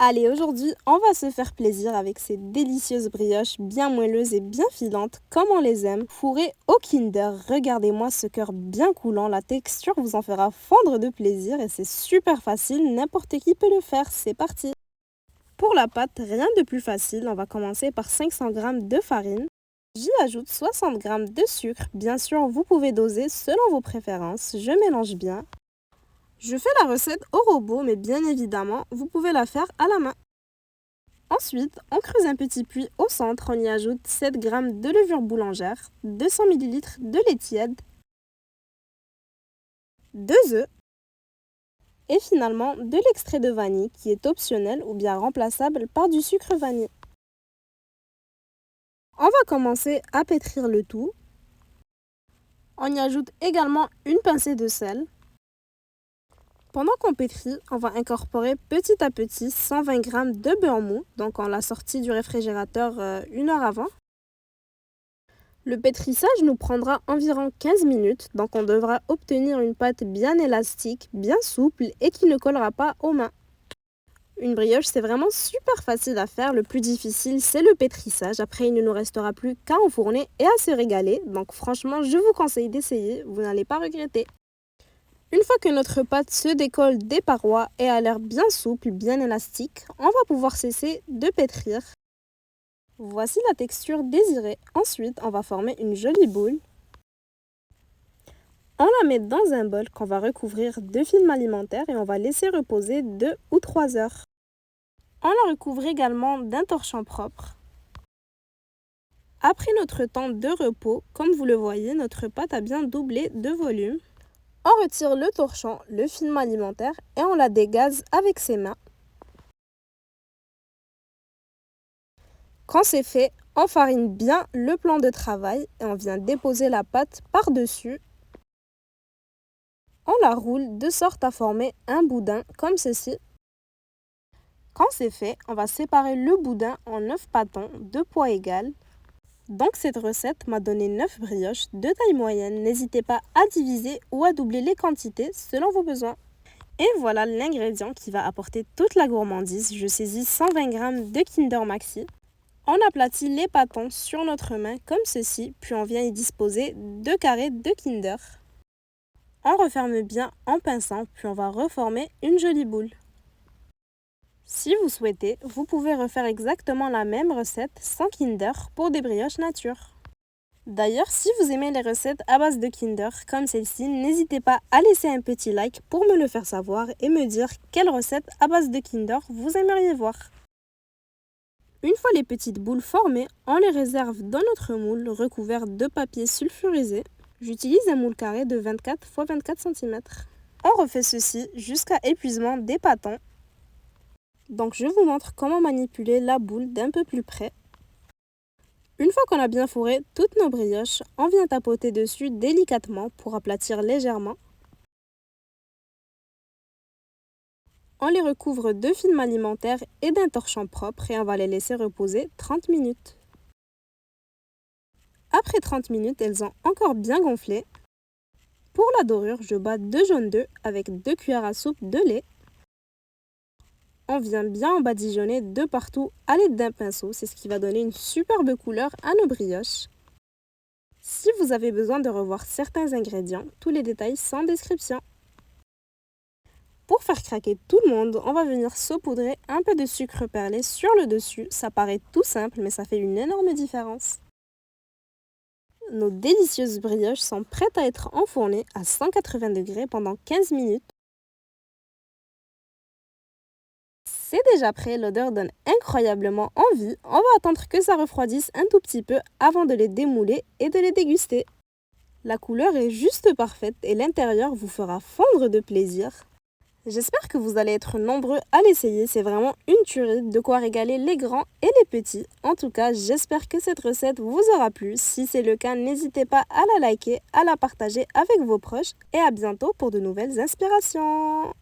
Allez, aujourd'hui, on va se faire plaisir avec ces délicieuses brioches bien moelleuses et bien filantes, comme on les aime, fourrées au Kinder. Regardez-moi ce cœur bien coulant, la texture vous en fera fondre de plaisir et c'est super facile, n'importe qui peut le faire, c'est parti. Pour la pâte, rien de plus facile, on va commencer par 500 g de farine. J'y ajoute 60 g de sucre, bien sûr vous pouvez doser selon vos préférences, je mélange bien. Je fais la recette au robot, mais bien évidemment, vous pouvez la faire à la main. Ensuite, on creuse un petit puits au centre, on y ajoute 7 g de levure boulangère, 200 ml de lait tiède, 2 œufs et finalement de l'extrait de vanille qui est optionnel ou bien remplaçable par du sucre vanille. On va commencer à pétrir le tout. On y ajoute également une pincée de sel. Pendant qu'on pétrit, on va incorporer petit à petit 120 g de beurre mou, donc on l'a sorti du réfrigérateur 1 heure avant. Le pétrissage nous prendra environ 15 minutes, donc on devra obtenir une pâte bien élastique, bien souple et qui ne collera pas aux mains. Une brioche, c'est vraiment super facile à faire, le plus difficile c'est le pétrissage, après il ne nous restera plus qu'à enfourner et à se régaler, donc franchement je vous conseille d'essayer, vous n'allez pas regretter. Une fois que notre pâte se décolle des parois et a l'air bien souple, bien élastique, on va pouvoir cesser de pétrir. Voici la texture désirée. Ensuite, on va former une jolie boule. On la met dans un bol qu'on va recouvrir de film alimentaire et on va laisser reposer 2 ou 3 heures. On la recouvre également d'un torchon propre. Après notre temps de repos, comme vous le voyez, notre pâte a bien doublé de volume. On retire le torchon, le film alimentaire et on la dégaze avec ses mains. Quand c'est fait, on farine bien le plan de travail et on vient déposer la pâte par-dessus. On la roule de sorte à former un boudin comme ceci. Quand c'est fait, on va séparer le boudin en 9 pâtons de poids égal. Donc cette recette m'a donné 9 brioches de taille moyenne. N'hésitez pas à diviser ou à doubler les quantités selon vos besoins. Et voilà l'ingrédient qui va apporter toute la gourmandise. Je saisis 120 g de Kinder Maxi. On aplatit les pâtons sur notre main comme ceci, puis on vient y disposer 2 carrés de Kinder. On referme bien en pinçant, puis on va reformer une jolie boule. Si vous souhaitez, vous pouvez refaire exactement la même recette sans Kinder pour des brioches nature. D'ailleurs, si vous aimez les recettes à base de Kinder comme celle-ci, n'hésitez pas à laisser un petit like pour me le faire savoir et me dire quelle recette à base de Kinder vous aimeriez voir. Une fois les petites boules formées, on les réserve dans notre moule recouvert de papier sulfurisé. J'utilise un moule carré de 24 x 24 cm. On refait ceci jusqu'à épuisement des pâtons. Donc je vous montre comment manipuler la boule d'un peu plus près. Une fois qu'on a bien fourré toutes nos brioches, on vient tapoter dessus délicatement pour aplatir légèrement. On les recouvre de film alimentaire et d'un torchon propre et on va les laisser reposer 30 minutes. Après 30 minutes, elles ont encore bien gonflé. Pour la dorure, je bats 2 jaunes d'œufs avec 2 cuillères à soupe de lait. On vient bien en badigeonner de partout à l'aide d'un pinceau, c'est ce qui va donner une superbe couleur à nos brioches. Si vous avez besoin de revoir certains ingrédients, tous les détails sont en description. Pour faire craquer tout le monde, on va venir saupoudrer un peu de sucre perlé sur le dessus. Ça paraît tout simple, mais ça fait une énorme différence. Nos délicieuses brioches sont prêtes à être enfournées à 180 degrés pendant 15 minutes. C'est déjà prêt, l'odeur donne incroyablement envie. On va attendre que ça refroidisse un tout petit peu avant de les démouler et de les déguster. La couleur est juste parfaite et l'intérieur vous fera fondre de plaisir. J'espère que vous allez être nombreux à l'essayer, c'est vraiment une tuerie, de quoi régaler les grands et les petits. En tout cas, j'espère que cette recette vous aura plu. Si c'est le cas, n'hésitez pas à la liker, à la partager avec vos proches et à bientôt pour de nouvelles inspirations.